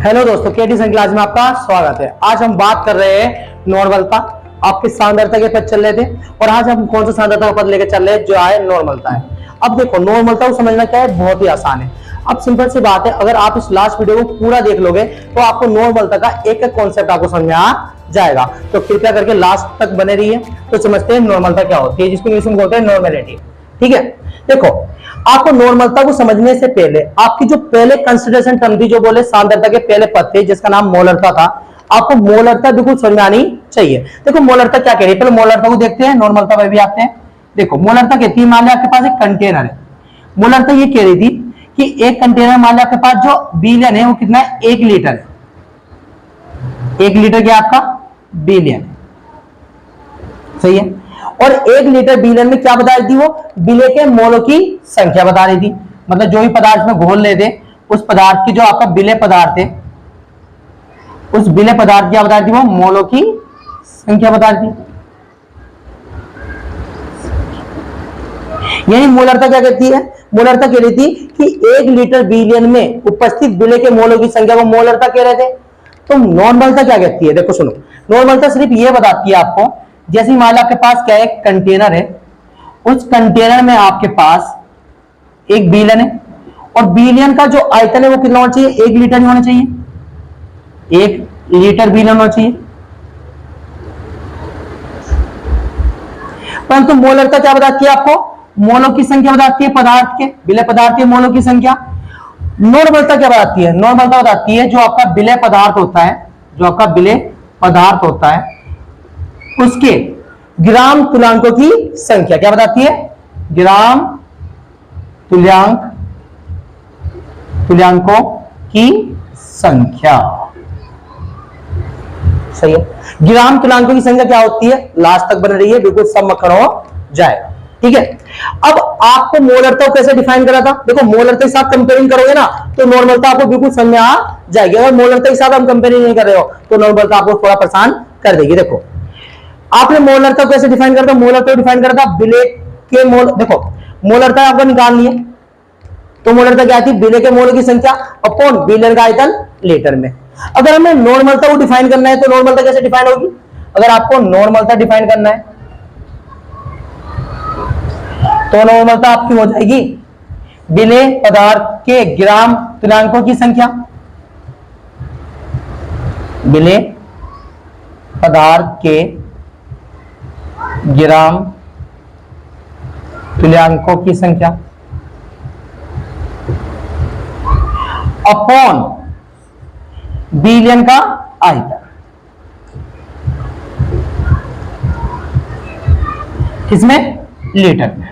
Hello दोस्तों, केटी सन class में आपका स्वागत है। आज हम बात कर रहे हैं नॉर्मलता। आपके सांद्रता के पद चल रहे थे और आज हम कौन सा सांद्रता का पद लेकर चल रहे हैं, जो है नॉर्मलता है। अब देखो, नॉर्मलता को समझना क्या है, बहुत ही आसान है। अब सिंपल सी बात है, अगर आप इस लास्ट वीडियो को पूरा देख लोगे तो आपको नॉर्मलता का एक एक कॉन्सेप्ट आपको समझ में आ जाएगा। तो कृपया करके लास्ट तक बने रहिए तो समझते हैं नॉर्मलता क्या होती है, जिसको इंग्लिश में बोलते हैं नॉर्मेलिटी। ठीक है, देखो आपको नॉर्मलता को समझने से पहले आपकी जो पहले कंसिडरेशन टर्म थी, जो बोले सांद्रता के पहले पद थे, जिसका नाम मोलरता था, आपको मोलरता बिल्कुल समझ में आनी चाहिए। देखो मोलरता क्या कह रही है, पहले मोलरता को देखते हैं, नॉर्मलता पे भी आते हैं। देखो मोलरता कहती है, मान लिया आपके पास एक कंटेनर है। मोलरता ये कह रही थी कि एक कंटेनर, मान लिया आपके पास जो बिलियन है वो कितना है, 1 लीटर है। 1 लीटर क्या आपका बिलियन, सही है। और 1 लीटर बिलियन में क्या बता रही थी, वो बिले के मोलों की संख्या बता रही थी। मतलब जो भी पदार्थ में घोल लेते उस पदार्थ की जो आपका बिले पदार्थ है, उस बिले पदार्थ क्या बता रही थी, वो मोलों की संख्या बता रही थी। यानी मोलरता क्या कहती है, मोलरता कह रही थी कि 1 लीटर बिलियन में उपस्थित बिले के मोलों की संख्या को मोलरता कह रहे थे। तो नॉर्मलता क्या कहती है, देखो सुनो, नॉर्मलता सिर्फ ये बताती है आपको, जैसे मान लो आपके पास क्या है, एक कंटेनर है, उस कंटेनर में आपके पास एक बिलियन है और बिलियन का जो आयतन है वो कितना होना चाहिए, 1 लीटर ही होना चाहिए। 1 लीटर बिलियन होना चाहिए। परंतु मोलरता क्या बताती है आपको, मोलों की संख्या बताती है, पदार्थ के विलय पदार्थ के मोलों की संख्या। नॉर्मलता क्या बताती है, नॉर्मलता बताती है जो आपका विलय पदार्थ होता है, जो आपका विलय पदार्थ होता है उसके ग्राम तुल्यांकों की संख्या क्या बताती है, ग्राम तुल्यांकों की संख्या, सही है। ग्राम तुल्यांकों की संख्या क्या होती है, लास्ट तक बन रही है, बिल्कुल सब मक्खन हो जाएगा। ठीक है, अब आपको मोलरता को कैसे डिफाइन करा था, देखो मोलरता के साथ कंपेयरिंग करोगे ना तो नॉर्मलता आपको बिल्कुल समझ में आ जाएगी। अगर मोलरता के साथ हम कंपेयरिंग नहीं कर रहे हो तो नॉर्मलता आपको थोड़ा परेशान कर देगी। देखो आपने मोलरता को कैसे डिफाइन करता, मोलरता को डिफाइन करता बिले के मोल। देखो मोलरता आपको निकाल लिए तो मोलरता क्या थी, बिले के मोल की संख्या अपॉन बिलियन का आयतन लीटर में। अगर हमें नॉर्मलता को डिफाइन करना है तो नॉर्मलता कैसे डिफाइन होगी, अगर आपको नॉर्मलता डिफाइन करना है तो नॉर्मलता आपकी हो जाएगी विलय पदार्थ के ग्राम तुल्यांकों की संख्या, विलय पदार्थ के ग्राम तुल्यांकों की संख्या अपॉन बिलियन का आयतन। किसमें, लीटर में।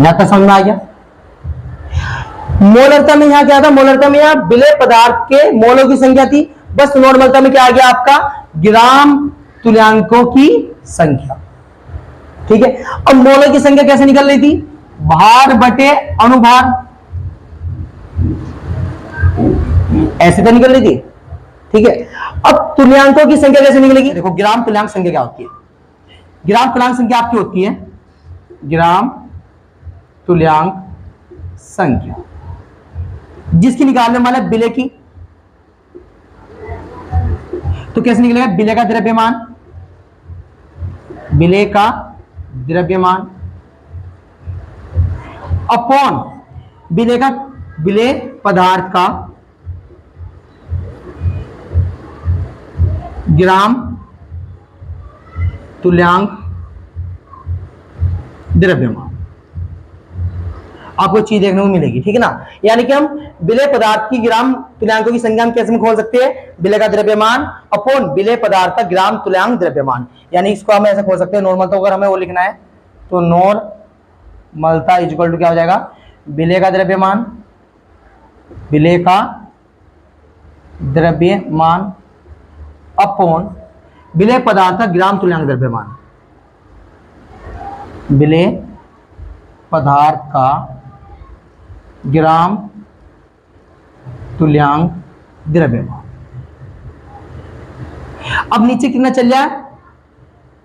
यहां तक समझ में आ गया। मोलरता में यहां क्या था, मोलरता में यहां विलय पदार्थ के मोलों की संख्या थी, बस नॉर्मलता में क्या आ गया आपका, ग्राम तुल्यांकों की संख्या। ठीक है, अब मोलों की संख्या कैसे निकल रही थी, भार बटे अनुभार, ऐसे तो निकल रही थी। ठीक है, अब तुल्यांकों की संख्या कैसे निकलेगी, देखो ग्राम तुल्यांक संख्या क्या होती है, ग्राम तुल्यांक संख्या आपकी होती है ग्राम तुल्यांक संख्या, जिसकी निकालने वाला विलय की, तो कैसे निकलेगा, विलय का द्रव्यमान, विलय का द्रव्यमान अपॉन विलय का, विलय पदार्थ का ग्राम तुल्यांक द्रव्यमान। आपको चीज देखने को मिलेगी, ठीक है ना। यानी कि हम विलय पदार्थ की ग्राम तुल्यांकों की संख्या हम कैसे खोल सकते हैं, विलय का द्रव्यमान अपॉन विलय पदार्थ का ग्राम तुल्यांक द्रव्यमान। यानी इसको हम ऐसे खोल सकते हैं, नॉर्मल तो अगर हमें वो लिखना है तो नॉर्मलता इक्वल टू क्या हो जाएगा, विलय का द्रव्यमान, विलय का द्रव्यमान अपॉन विलय पदार्थ का ग्राम तुल्यांक द्रव्यमान, विलय पदार्थ का ग्राम तुल्यांक द्रव्यमान। अब नीचे कितना चल जाए,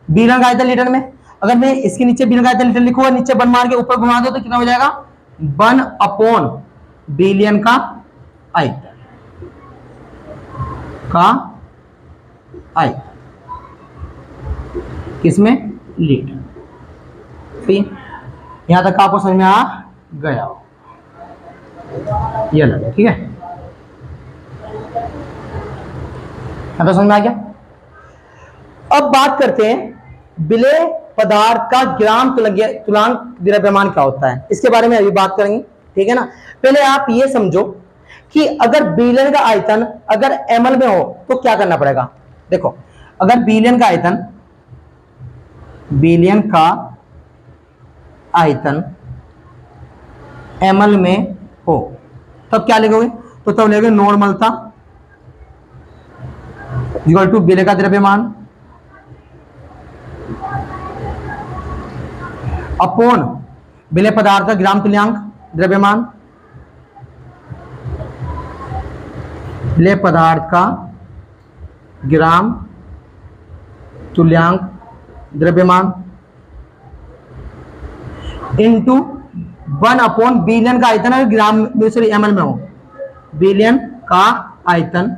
बिलियन का आयतन लीटर में। अगर मैं इसके नीचे बिलियन का आयतन लीटर लिखूंगा, नीचे 1 मार के ऊपर घुमा दो तो कितना हो जाएगा, 1 अपॉन बिलियन का आयतन। का आई, किसमें, लीटर। सही है, यहां तक आपको समझ में आ गया हो, ये लगे, ठीक है, यहां तक समझ में आ गया। अब बात करते हैं विलेय पदार्थ का ग्राम तुलांक द्रव्यमान क्या होता है, इसके बारे में अभी बात करेंगे, ठीक है ना। पहले आप ये समझो कि अगर बिलियन का आयतन अगर ml में हो तो क्या करना पड़ेगा। देखो, अगर बिलियन का आयतन ml में हो तब क्या लिखोगे, तो तब लिखोगे नॉर्मलता इक्वल टू विलेय का द्रव्यमान अपॉन विलेय पदार्थ का ग्राम तुल्यांक द्रव्यमान, विलेय पदार्थ का ग्राम तुल्यांक द्रव्यमान इंटू 1 अपॉन बिलियन का आयतन अगर ग्राम में, सॉरी ml में हो, बिलियन का आयतन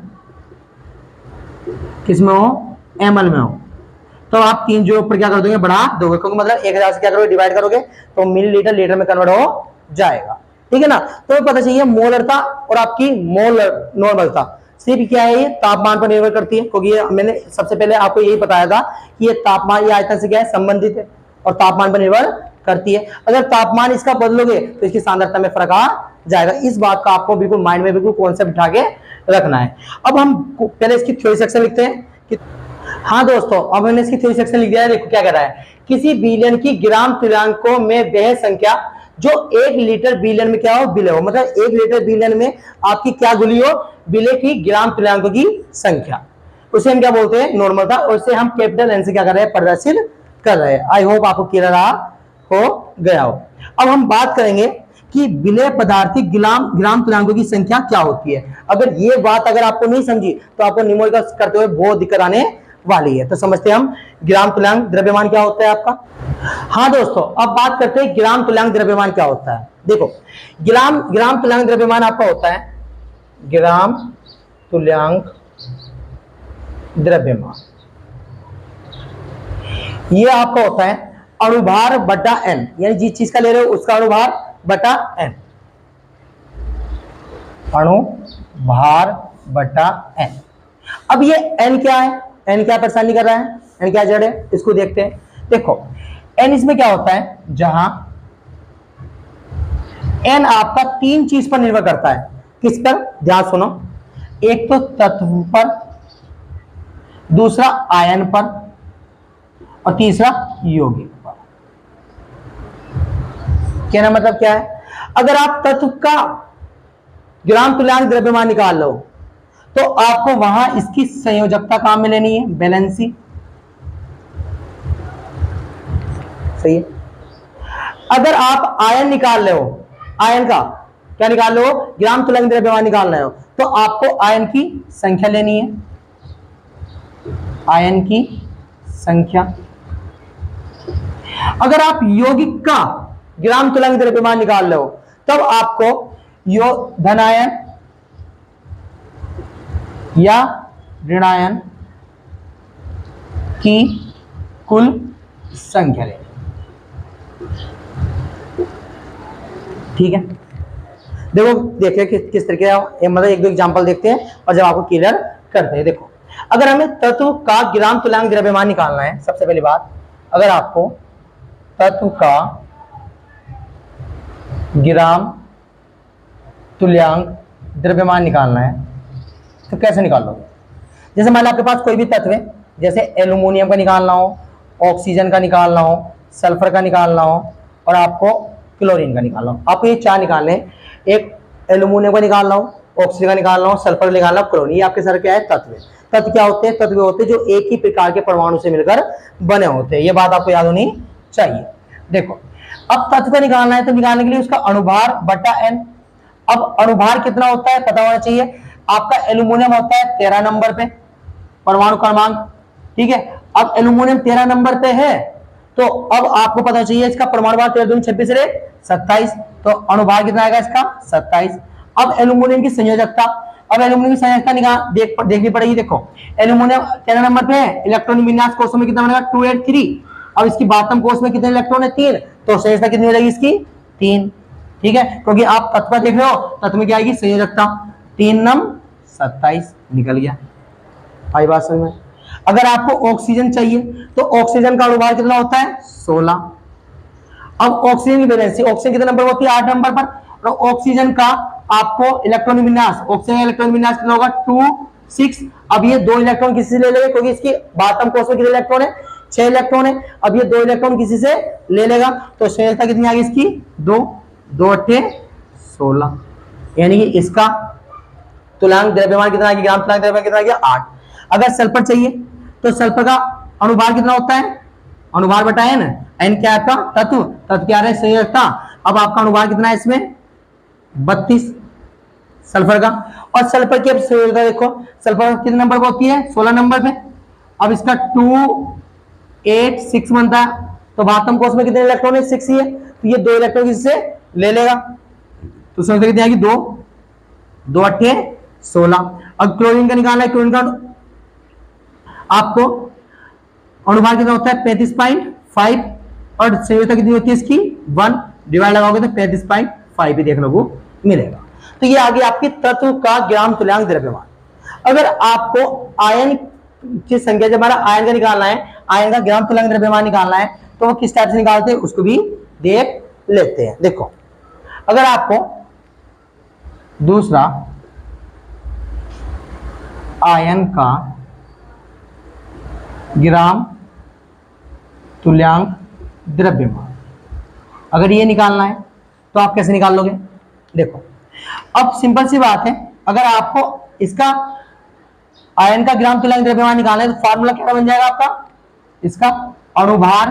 किसमें हो, ml में हो, तो आप तीन जो ऊपर क्या कर दोगे, बढ़ा दोगे, क्योंकि मतलब 1000 से क्या करोगे, डिवाइड करोगे तो मिलीलीटर लीटर में कन्वर्ट हो जाएगा, ठीक है ना। तो पता चाहिए मोलरता और आपकी मोलर नॉर्मलता सिर्फ क्या है, ये तापमान पर निर्भर करती है, क्योंकि ये मैंने सबसे पहले आपको यही बताया था कि ये तापमान, ये आयतन से क्या है, संबंधित है और तापमान पर निर्भर करती है। अगर तापमान इसका बदलोगे तो इसकी सांद्रता में फर्क आ जाएगा। इस बात का आपको बिल्कुल माइंड में बिल्कुल कॉन्सेप्ट उठा के रखना है। अब हम पहले इसकी थ्योरी सेक्शन लिखते हैं कि हाँ दोस्तों, अब मैंने इसकी थ्योरी सेक्शन लिख दिया है। देखो क्या कह रहा है, किसी बिलियन की ग्राम तुल्यांकों में वह संख्या जो 1 लीटर बिलियन में क्या हो, विलेय हो, मतलब 1 लीटर बिलियन में आपकी क्या घुली हो, विलेय की ग्राम तुल्यांकों की संख्या, उसे हम क्या बोलते हैं, नॉर्मलता, और उसे हम कैपिटल एन से क्या कर रहे हैं, प्रदर्शित कर रहे हैं। आई होप आपको क्लियर हो गया हो। अब हम बात करेंगे कि विलेय पदार्थ की ग्राम तुल्यांकों की संख्या क्या होती है। अगर ये बात अगर आपको नहीं समझी तो आपको न्यूमेरिकल करते हुए बहुत दिक्कत आने वाली है। तो समझते हैं हम ग्राम तुल्यांक द्रव्यमान क्या होता है आपका। हाँ दोस्तों, अब बात करते हैं ग्राम तुल्यांक द्रव्यमान क्या होता है। देखो, ग्राम तुल्यांक द्रव्यमान आपका होता है ग्राम तुल्यांक द्रव्यमान, ये आपका होता है अणुभार बटा एन, यानी जिस चीज का ले रहे हो उसका अणुभार बटा एन, अणुभार बटा एन। अब ये एन क्या है, एन क्या परेशानी कर रहा है, एन क्या जड़ है, इसको देखते हैं। देखो एन इसमें क्या होता है, जहां एन आपका 3 चीज पर निर्भर करता है। किस पर, ध्यान सुनो, एक तो तत्व पर, दूसरा आयन पर, और तीसरा यौगिक पर। कहना मतलब क्या है, अगर आप तत्व का ग्राम तुल्यांक द्रव्यमान निकाल लो तो आपको वहां इसकी संयोजकता काम में लेनी है, बैलेंसी, सही है। अगर आप आयन निकाल रहे हो, आयन का क्या निकाल लो, ग्राम तुल्यांक द्रव्यमान निकाल रहे हो, तो आपको आयन की संख्या लेनी है, आयन की संख्या। अगर आप यौगिक का ग्राम तुल्यांक द्रव्यमान निकाल रहे हो तब आपको धनायन या ऋणायन की कुल संख्या लेनी, ठीक है। देखो देखिए किस तरीके का, मतलब एक दो एग्जांपल देखते हैं और जब आपको क्लियर करते हैं। देखो, अगर हमें तत्व का ग्राम तुल्यांक द्रव्यमान निकालना है, सबसे पहली बात, अगर आपको तत्व का ग्राम तुल्यांक द्रव्यमान निकालना है तो कैसे निकाल लोगे। जैसे मान लो आपके पास कोई भी तत्व है, जैसे एल्यूमिनियम का निकालना हो, ऑक्सीजन का निकालना हो, सल्फर का निकालना हो और आपको क्लोरीन का निकालना हो। आपको ये 4 निकालने, एक एल्यूमिनियम का निकालना हो, ऑक्सीजन का निकालना हो, सल्फर का निकालना हो, क्लोरीन, ये आपके सर क्या है, तत्व। तत्व क्या होते हैं, तत्व होते हैं जो एक ही प्रकार के परमाणु से मिलकर बने होते हैं। ये बात आपको याद होनी चाहिए। देखो, अब तत्व का निकालना है तो निकालने के लिए उसका अणुभार बटा एन। अब अणुभार कितना होता है पता होना चाहिए। आपका एल्यूमिनियम होता है 13 नंबर पे परमाणु क्रमांक, ठीक है। अब एल्यूमिनियम 13 नंबर पे है तो अब आपको पता चाहिए इसका परमाणु भार 13 दूनी 26 रे 27, तो अणुभार कितना आएगा इसका 27। अब एल्यूमिनियम की संयोजकता, अब एल्यूमिनियम की संयोजकता देखनी पड़ेगी। देखो एल्यूमिनियम 13 नंबर पे है, इलेक्ट्रॉन विन्यास कोष में कितना बनेगा 283। अब इसकी बातम कोष में कितने इलेक्ट्रॉन है 3, तो संयोजकता कितनी हो जाएगी इसकी 3। ठीक है, क्योंकि आप तत्व देख रहे हो, तत्व में क्या आएगी संयोजकता, 3 नम 27 निकल गया। आई बात समझ में। अगर आपको ऑक्सीजन चाहिए तो ऑक्सीजन का अनुभार कितना होता है 16। अब ऑक्सीजन की वैलेंसी, ऑक्सीजन कितने नंबर पर होती है 8 नंबर पर, और ऑक्सीजन का आपको इलेक्ट्रॉन विन्यास, ऑक्सीजन का इलेक्ट्रॉन विन्यास कितना होगा 2 6। अब ये 2 इलेक्ट्रॉन किसी से ले लेगा, क्योंकि इसकी बातम कोष में कितने इलेक्ट्रॉन है 6 इलेक्ट्रॉन है। अब ये 2 इलेक्ट्रॉन किसी से ले लेगा, तो संयोजकता कितनी आ गई इसकी 2 2 8 16, यानी कि इसका तुलांक द्रव्यमान कितना आ गया, ग्राम तुलांक द्रव्यमान कितना आ गया 8। अगर सल्फर चाहिए तो सल्फर का अनुभार कितना होता है, अनुभार बटा एन, एन क्या है आपका तत्व, तत्व क्या है संयोजकता। अब आपका अनुभार कितना है इसमें 32 सल्फर का। और सल्फर की अब संयोजकता देखो, सल्फर कितने नंबर पर होती है 16 नंबर पे। अब इसका 2 8 6 बनता है, तो बातम कोष में कितने इलेक्ट्रॉन है 6 ही है, तो ये 2 इलेक्ट्रॉन किससे ले लेगा, तो संयोजकता कितनी आएगी 2 2 8 16। अब क्लोरीन का निकालना है, क्लोरीन का आपको अनुभार कितना होता है 35.5, और संयोजकता कितनी होती है इसकी 1, डिवाइड लगाओगे तो 35.5 ही देखने को मिलेगा। तो ये आगे आपकी तत्व का ग्राम तुल्यांक द्रव्यमान। अगर आपको आयन की संख्या, जब हमारा आयन का निकालना है, आयन का ग्राम तुल्यांक द्रव्यमान निकालना है, तो वो किस टाइप से निकालते हैं उसको भी देख लेते हैं। देखो अगर आपको दूसरा आयन का ग्राम तुल्यांक द्रव्यमान अगर ये निकालना है तो आप कैसे निकाल लोगे। देखो अब सिंपल सी बात है, अगर आपको इसका आयन का ग्राम तुल्यांक द्रव्यमान निकालना है तो फार्मूला क्या बन जाएगा आपका, इसका अनुभार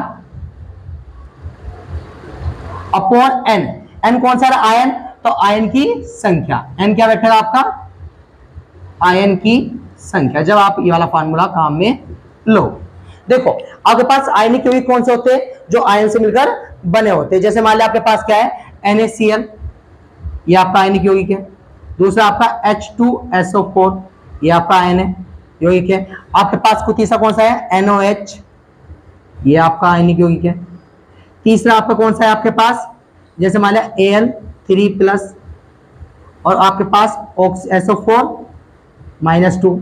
अपॉन एन। एन कौन सा है आयन, तो आयन की संख्या, एन क्या बैठेगा आपका आयन की संख्या, जब आप ये वाला फार्मूला काम में लो। देखो आपके पास आयनिक यौगिक कौन से होते हैं, जो आयन से मिलकर बने होते हैं। जैसे मान लिया आपके पास क्या है NaCl, ये आपका आयनिक यौगिक है। दूसरा आपका H2SO4, ये आपका आयन है यौगिक है। आपके पास को तीसरा कौन सा है NOH, ये आपका आयनिक यौगिक है। तीसरा आपका कौन सा है आपके पास, जैसे मान लिया Al3+, और आपके पास SO4-2,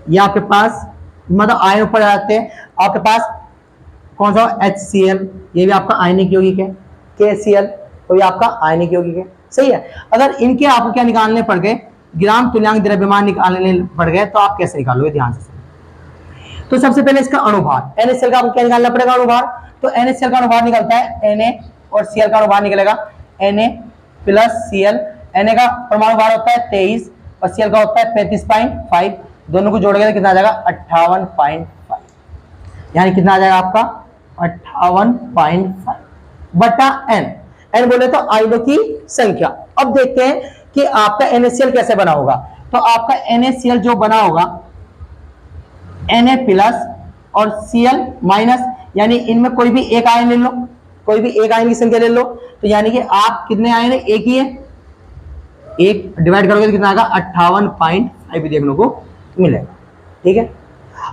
ये आपके पास मतलब आयन ऊपर आते हैं। आपके पास कौन सा HCl, ये भी आपका आयनिक यौगिक है। KCl, तो ये आपका आयनिक यौगिक है। सही है। अगर इनके आपको क्या निकालने पड़ गए, ग्राम तुल्यांक द्रव्यमान निकालने पड़ गए, तो आप कैसे निकालोगे ध्यान से। तो सबसे पहले इसका अनुभार, NaCl का आपको क्या निकालना पड़ेगा अनुभार, तो NaCl का अनुभार निकलता है Na, और Cl का अनुभार निकलेगा Na+Cl। Na का परमाणु भार होता है 23 और Cl का होता है 35.5, दोनों को जोड़ोगे तो कितना आ जाएगा 58.5, यानी कितना आ जाएगा आपका 58.5 बटा n। n बोले तो आयनों की संख्या। अब देखते हैं कि आपका NaCl कैसे बना होगा। तो आपका NaCl जो बना होगा Na+ और Cl-, यानी इनमें कोई भी एक आयन ले लो, कोई भी एक आयन की संख्या ले लो, तो यानी कि आप कितने आयन है एक ही है, एक डिवाइड करोगे तो कितना आएगा 58.5 देखने को मिलेगा। ठीक है,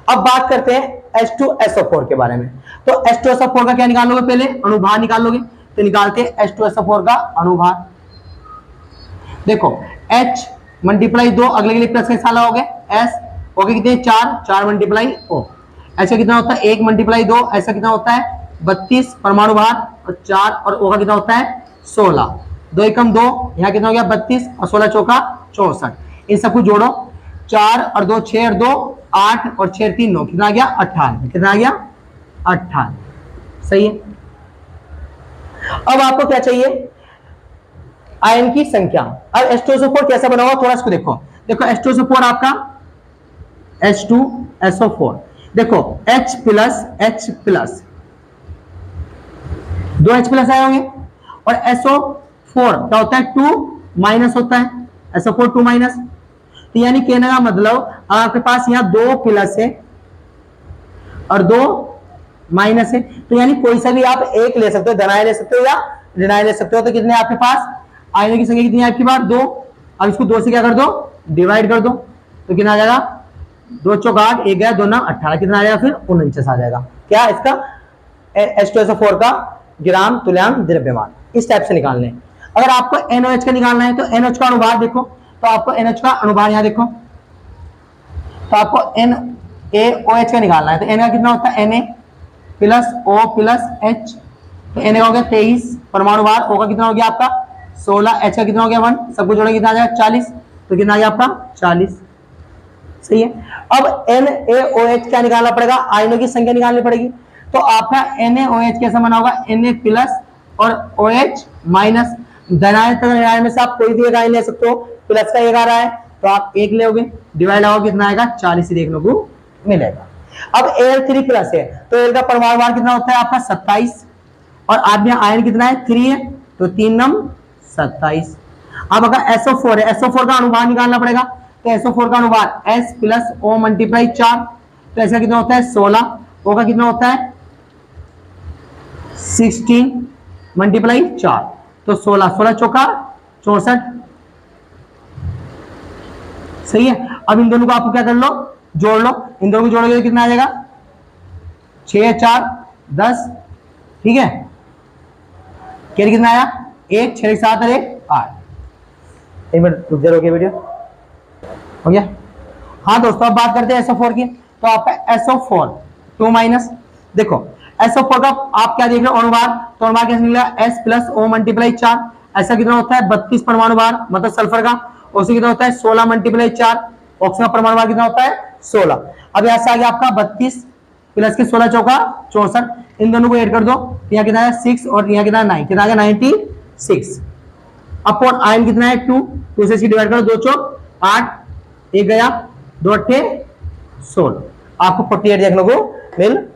अब बात करते हैं H2SO4 के बारे में। तो H2SO4 का क्या निकालोगे, पहले अनुभार निकालोगे, तो निकालते हैं H2SO4 का अनुभार। देखो H मल्टीप्लाई 2, अगले के लिए प्लस के साथ लगाओगे, S हो गए कितने 4 मल्टीप्लाई O, ऐसा कितना होता है 1 मल्टीप्लाई 2, ऐसा कितना होता है 32 परमाणु भार, और 4 और O का कितना होता है 16, 2 एकम 2, यहाँ कितना हो गया 32 और 16 चौका 64। इन सबको जोड़ो, 4 और 2 6 और 2 8 और 6 3 9, कितना आ गया 58, कितना आ गया 58। सही है। अब आपको क्या चाहिए आयन की संख्या। अब H2SO4 कैसा बना हुआ थोड़ा इसको देखो। देखो H2SO4 आपका H2SO4, देखो H+, दो H+ आए होंगे, और SO4 क्या होता है 2- होता है, SO4 2-। तो यानी कहने का मतलब आपके पास यहाँ 2 प्लस है और 2 माइनस है, तो यानी कोई सा भी आप एक ले सकते हो, धनायन ले सकते हो या ऋणायन ले सकते हो। तो कितने आपके पास आयनों की संख्या कितनी है आपकी बार 2, अब इसको 2 से क्या कर दो, डिवाइड कर दो, तो कितना आ जाएगा, 2 चौक 8, 1 गया 2 9 18, कितना आ जाएगा फिर 49 आ जाएगा। क्या इसका H2SO4 का ग्राम तुल्यांक द्रव्यमान। इस टाइप से निकालने। अगर आपको NOH का निकालना है तो NOH का अनुभार देखो, तो आपको NOH का अनुभार यहां देखो, तो आपको NaOH का निकालना है, तो N का कितना होता है, Na plus O plus H, तो Na का हो गया 23 परमाणु भार, O का कितना हो गया आपका 16, H का कितना हो गया 1, सबको जोड़ेंगे कितना आ जाएगा 40, तो कितना आ गया आपका 40। सही है। अब NaOH क्या निकालना पड़ेगा, आयनों की संख्या निकालनी पड़ेगी, तो आपका NaOH कैसा बना होगा, Na प्लस और OH माइनस, धनायन तथा ऋणायन में से आप कोई भी एक आयन ले सकते हो, प्लस का एक आ रहा है तो आप एक लोगे, डिवाइड होगा कितना आएगा 40 ही देखने को मिलेगा। अब Al3 प्लस है तो Al का परमाणु भार कितना होता है आपका 27, और आप यहाँ आयन कितना है 3 है, तो 3 नम 27। अब अगर SO4 है, SO4 का अनुभार निकालना पड़ेगा, तो SO4 का अनुभार S प्लस O मल्टीप्लाई 4, तो ऐसा कितना होता है 16, O का कितना होता है 16 मल्टीप्लाई 4, तो 16, 16 चौका 64। सही है। अब इन दोनों को आपको क्या कर लो, जोड़ लो, इन दोनों को जोड़ोगे तो कितना आ जाएगा 6 4 10, ठीक है, कितना आया 1 6 7 और 1 8। एक मिनट रुक जाओ, वीडियो हो गया। हाँ दोस्तों, अब बात करते हैं SO4 की, तो आपका SO4 2 माइनस, देखो SO4 का आप क्या देख रहे हो अनुभार, तो अनुभार कैसे निकला S प्लस O मल्टीप्लाई 4, ऐसा कितना होता है 32 परमाणु भार, मतलब सल्फर का, उससे कितना होता है 16 मल्टीप्लाई 4, ऑक्सीजन का परमाणु भार कितना होता है 16। अब यहाँ से आ गया आपका 32 प्लस के 16 चौका 64, इन दोनों को ऐड कर दो, यहाँ कितना है 6 और यहाँ कितना है 9, कितना आ गया 96। अपॉन आयन कितना है 2, 2 से इसकी डिवाइड करो, 2 चौक 8, 1 गया 2 अट्ठे 16, आपको 48 देखने को मिल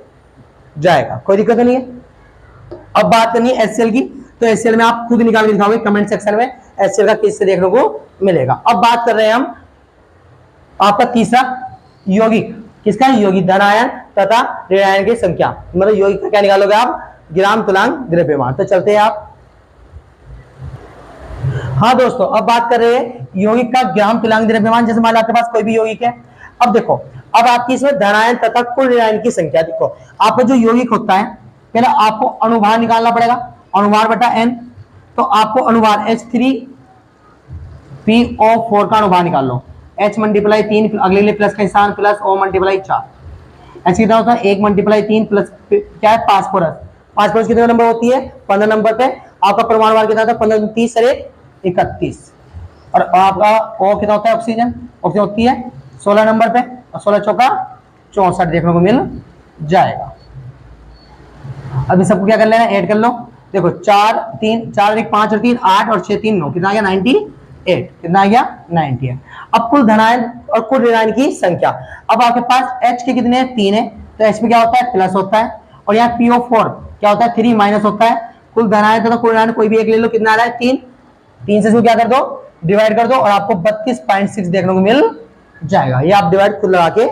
जाएगा, कोई दिक्कत नहीं है। अब बात करनी है HCl की, तो HCl में आप खुद निकाल के दिखाओगे कमेंट सेक्शन में HCl का किससे देखने को मिलेगा। अब बात कर रहे हैं हम आपका तीसरा यौगिक, किसका, यौगिक धनायन तथा ऋणायन की संख्या, मतलब यौगिक का क्या निकालोगे आप, ग्राम तुल्यांक द्रव्यमान। तो चलते हैं आप। हाँ दोस्तों, अब बात कर रहे हैं यौगिक का ग्राम तुल्यांक द्रव्यमान। जैसे मान लो आपके पास कोई भी यौगिक है, अब देखो, अब आपकी इसमें धनायन तथा कुल ऋणायन की संख्या, देखो आपका जो यौगिक होता है, पहले आपको अनुभार निकालना पड़ेगा, अनुभार बटा n, तो आपको अनुभार H3PO4 का अनुभार निकाल लो, H मल्टीप्लाई 3, अगले लिए प्लस का निशान, प्लस O मल्टीप्लाई 4, H कितना होता है 1 मल्टीप्लाई 3 प्लस क्या है फास्फोरस, फास्फोरस कितने नंबर होती है 15 नंबर पे, आपका परमाणु भार कितना था 15 30 और 31, और आपका O कितना होता है ऑक्सीजन, ऑक्सीजन होती है 16 नंबर पे, और 16 चौका 64 देखने को मिल जाएगा। अभी सबको क्या कर लेना है, ऐड कर लो, देखो 4 3 4 1 5 और 3 8 और 6 3 9, कितना आ गया 98, कितना आ गया 98। अब कुल धनायन और कुल ऋणायन की संख्या, अब आपके पास H के कितने 3 है, तो H में क्या होता है प्लस होता है, और यहाँ PO4 क्या होता है 3 माइनस होता है। कुल धनायन तथा कुल ऋणायन कोई भी एक ले लो, कितना आ रहा है 3, 3 से इसको क्या कर दो डिवाइड कर दो, और आपको 32.6 देखने को मिल जाएगा। ये आप डिवाइड खुद लगा के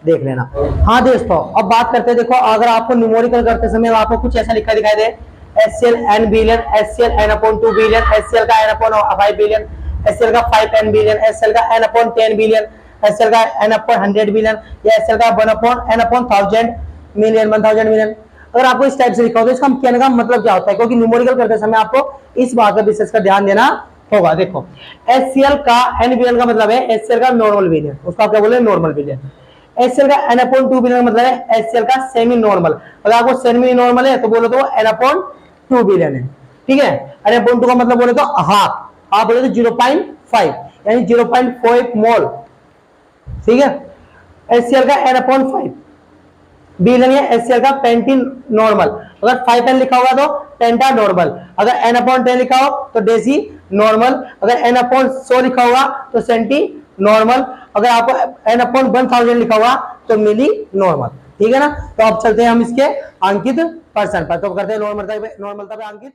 देख लेना। हाँ दोस्तों, अब बात करते हैं, देखो अगर आपको न्यूमेरिकल करते समय आपको कुछ ऐसा लिखा दिखाई दे, HCl n billion, HCl n/2 billion, HCl का n/5 बिलियन, HCl का 5n बिलियन, HCl का n/10 बिलियन, HCl का n/100 बिलियन, या HCl का 1n/1000 मिलियन, 1000 मिलियन, अगर आपको इस टाइप से लिखा हो तो इसका कहने का मतलब क्या होता है, क्योंकि न्यूमेरिकल करते समय आपको इस बात का विशेष कर ध्यान देना होगा। देखो HCl का n बिलियन का मतलब है HCl का नॉर्मल बिलियन, उसका क्या बोले नॉर्मल बिलियन। HCl का n/2 बिलियन मतलब है HCl का सेमी नॉर्मल, अगर आपको सेमी नॉर्मल है तो बोलो तो n/2 बिलियन है, ठीक है। n/2 का मतलब बोले तो हाफ, आप बोले तो 0.5 यानी 0.5 मोल, ठीक है। HCl का n/5 बिलियन है, HCl का पेंटीन नॉर्मल, अगर 5n लिखा होगा तो पेंटा नॉर्मल, अगर n/10 लिखा हो तो डेसी नॉर्मल, अगर n/100 लिखा होगा तो सेंटी नॉर्मल, अगर आपको n/1000 लिखा हुआ तो मिली नॉर्मल, ठीक है ना। तो अब चलते हैं हम इसके अंकित पर्सन पर, तो करते हैं नॉर्मलता पे अंकित।